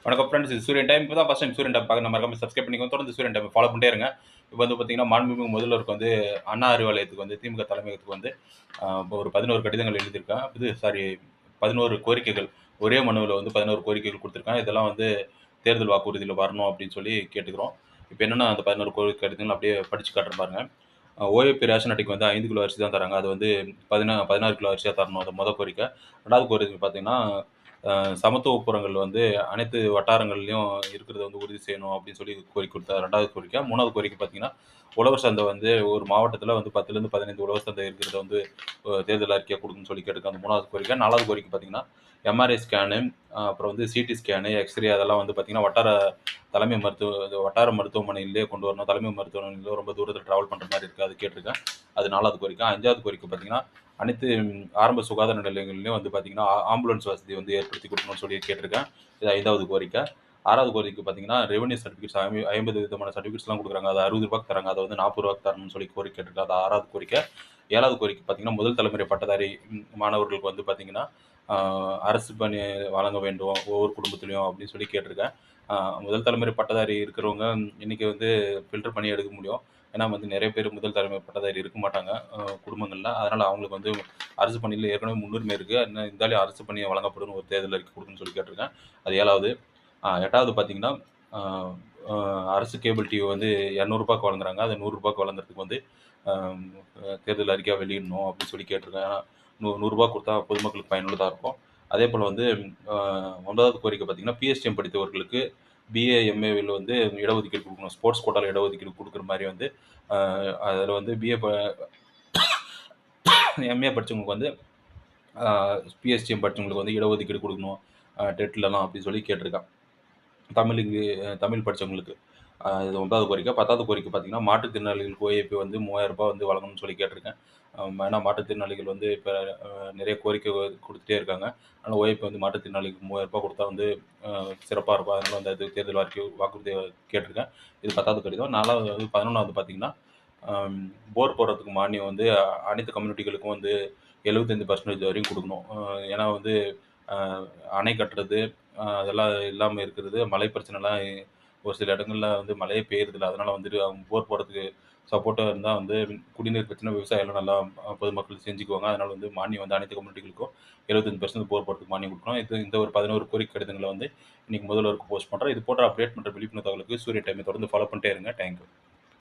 வணக்கம் ஃப்ரெண்ட்ஸ். இது சூரியன் டைம். இப்போ தான் ஃபர்ஸ்ட் டைம் சூரியன் டைம் பார்க்க மறக்காம சப்ஸ்கிரைப் பண்ணிக்கோங்க. தொடர்ந்து சூரியன் டைம் ஃபாலோ பண்ணிட்டே இருங்க. இப்போ வந்து பார்த்தீங்கன்னா, மாண்புமிகு முதல்வருக்கு வந்து அண்ணா அறிவாலயத்துக்கு வந்து திமுக தலைமையகத்துக்கு வந்து இப்போ ஒரு 11 கடிதங்கள் எழுதியிருக்கேன். இது சாரி 11 கோரிக்கைகள். ஒரே மனுவில் வந்து 11 கோரிக்கைகள் கொடுத்துருக்கேன். இதெல்லாம் வந்து தேர்தல் வாக்குறுதியில் வரணும் அப்படின்னு சொல்லி கேட்டுக்கிறோம். இப்போ என்னென்னா அந்த 11 கோரிக்கை கடிதங்கள் அப்படியே படிச்சு காட்டுறேன் பாருங்க. ஓஏபி ரேஷன் அட்டைக்கு வந்து 5 கிலோ அரிசி தான் தராங்க. அது வந்து 16 கிலோ அரிசியாக தரணும். அது மொதல் கோரிக்கை. 2வது கோரிக்கை பார்த்தீங்கன்னா, சமத்துவ புரங்கள் வந்து அனைத்து வட்டாரங்கள்லயும் இருக்கிறத வந்து உறுதி செய்யணும் அப்படின்னு சொல்லி கோரிக்கை கொடுத்தார். 2வது கோரிக்கை. 3வது கோரிக்கை பார்த்தீங்கன்னா, உழவர் சந்தை வந்து ஒரு மாவட்டத்தில் வந்து 10லேருந்து 15 உழவர் சந்தை இருக்கிறத வந்து தேர்தல் அறிக்கையாக கொடுக்கணும்னு சொல்லி கேட்டிருக்காங்க. 3வது கோரிக்கை. 4வது கோரிக்கை பார்த்தீங்கன்னா, எம்ஆர்ஐ ஸ்கேனு, அப்புறம் வந்து சிடி ஸ்கேனு, எக்ஸ்ரே அதெல்லாம் வந்து பார்த்தீங்கன்னா வட்டார மருத்துவமனையிலேயே கொண்டு வரணும். தலைமை மருத்துவமனையில ரொம்ப தூரத்தில் ட்ராவல் பண்ணுற மாதிரி இருக்குது. அது கேட்டிருக்கேன். அது 4வது கோரிக்கை. 5வது கோரிக்கை பார்த்தீங்கன்னா, அனைத்து ஆரம்ப சுகாதார நிலையங்கள்லையும் வந்து பார்த்தீங்கன்னா, ஆம்புலன்ஸ் வசதி வந்து ஏற்படுத்தி கொடுக்கணும்னு சொல்லி கேட்டிருக்கேன். இது 5வது கோரிக்கை. 6வது கோரிக்கை பார்த்தீங்கன்னா, ரெவென்யூ சர்டிஃபிகேட்ஸ் 50 விதமான சர்டிஃபிகேட்ஸ்லாம் கொடுக்குறாங்க. அது ரூ. 60 தராங்க. அதை வந்து ரூ. 40 தரணும்னு சொல்லி கோரிக்கை கேட்டிருக்கேன். அது 6வது கோரிக்கை. 7வது கோரிக்கை பார்த்தீங்கன்னா, முதல் தலைமுறை பட்டதாரி மாணவர்களுக்கு வந்து பார்த்தீங்கன்னா, அரசு பணி வழங்க வேண்டும் ஒவ்வொரு குடும்பத்திலையும் அப்படின்னு சொல்லி கேட்டிருக்கேன். முதல் தலைமுறை பட்டதாரி இருக்கிறவங்க இன்னைக்கு வந்து ஃபில்டர் பண்ணி எடுக்க முடியும். ஏன்னா வந்து நிறைய பேர் முதல் தலைமுறை பட்டதாரி இருக்க மாட்டாங்க குடும்பங்கள்ல. அதனால அவங்களுக்கு வந்து அரசு பணியில் ஏற்கனவே முன்னுரிமை இருக்கு. இருந்தாலும் அரசு பணி வழங்கப்படும் ஒரு தேர்தல் அறிக்கை கொடுக்குன்னு சொல்லி கேட்டிருக்கேன். அது 7வது. 8வது பார்த்தீங்கன்னா, அரசு கேபிள் டிவி வந்து ரூ. 200 வழங்குறாங்க. அது ரூ. 100 வழங்குறதுக்கு வந்து தேர்தல் அறிக்கையாக வெளியிடணும் அப்படின்னு சொல்லி கேட்டிருக்கேன். ஏன்னா ரூ. 100 கொடுத்தா பொதுமக்களுக்கு பயனுள்ளதாக இருக்கும். அதே போல் வந்து 9வது கோரிக்கை பார்த்தீங்கன்னா, பிஎஸ்டிஎம் படித்தவர்களுக்கு பிஏ, எம்ஏவில் வந்து இடஒதுக்கீடு கொடுக்கணும். ஸ்போர்ட்ஸ் கோட்டாவில் இடஒதுக்கீடு கொடுக்குற மாதிரி வந்து அதில் வந்து எம்ஏ படித்தவங்களுக்கு வந்து பிஎஸ்டிஎம் படித்தவங்களுக்கு வந்து இடஒதுக்கீடு கொடுக்கணும் டெட்லலாம் அப்படின்னு சொல்லி கேட்டிருக்கேன். தமிழ் படித்தவங்களுக்கு. இது 9வது கோரிக்கை. 10வது கோரிக்கை பார்த்தீங்கன்னா, மாற்றுத்திறனாளிகளுக்கு ஓஏபி வந்து ரூ. 3000 வந்து வழங்கணும்னு சொல்லி கேட்டிருக்கேன். ஏன்னா மாற்றுத்திறனாளிகள் வந்து இப்போ நிறைய கோரிக்கை கொடுத்துட்டே இருக்காங்க. அதனால் ஓஏபி வந்து மாற்றுத்திறனாளிகளுக்கு ரூ. 3000 கொடுத்தா வந்து சிறப்பாக இருக்கும். அதனால் வந்து அது தேர்தல் வாக்குறுதியை கேட்டிருக்கேன். இது 10வது கடிதம். 4வது 11வது பார்த்தீங்கன்னா, போர் போடுறதுக்கு மானியம் வந்து அனைத்து கம்யூனிட்டிகளுக்கும் வந்து 75% வரையும் கொடுக்கணும். ஏன்னா வந்து அணை கட்டுறது அதெல்லாம் இல்லாமல் இருக்கிறது. மழை பிரச்சனைலாம் ஒரு சில இடங்கள்ல வந்து மழையே பெய்யறதில்ல. அதனால வந்துட்டு அவங்க போர் போடுறதுக்கு சப்போர்ட்டா இருந்தா வந்து குடிநீர் பிரச்சனை, விவசாயம்லாம் நல்லா பொதுமக்கள் செஞ்சுக்குவாங்க. அதனால வந்து மானியம் வந்து அனைத்து கம்யூனிட்டிகளுக்கும் 75% போர் போடுறதுக்கு மானியம் கொடுக்கணும். இந்த ஒரு 11 கோரிக்கை கடிதங்களை வந்து இன்னைக்கு முதல்வருக்கு போஸ்ட் பண்றேன். இது போன்ற அப்டேட் மற்றும் விழிப்புணர்வு தகவலுக்கு சூரிய டைமை தொடர்ந்து ஃபாலோ பண்ணிட்டே இருங்க. தேங்க்யூ.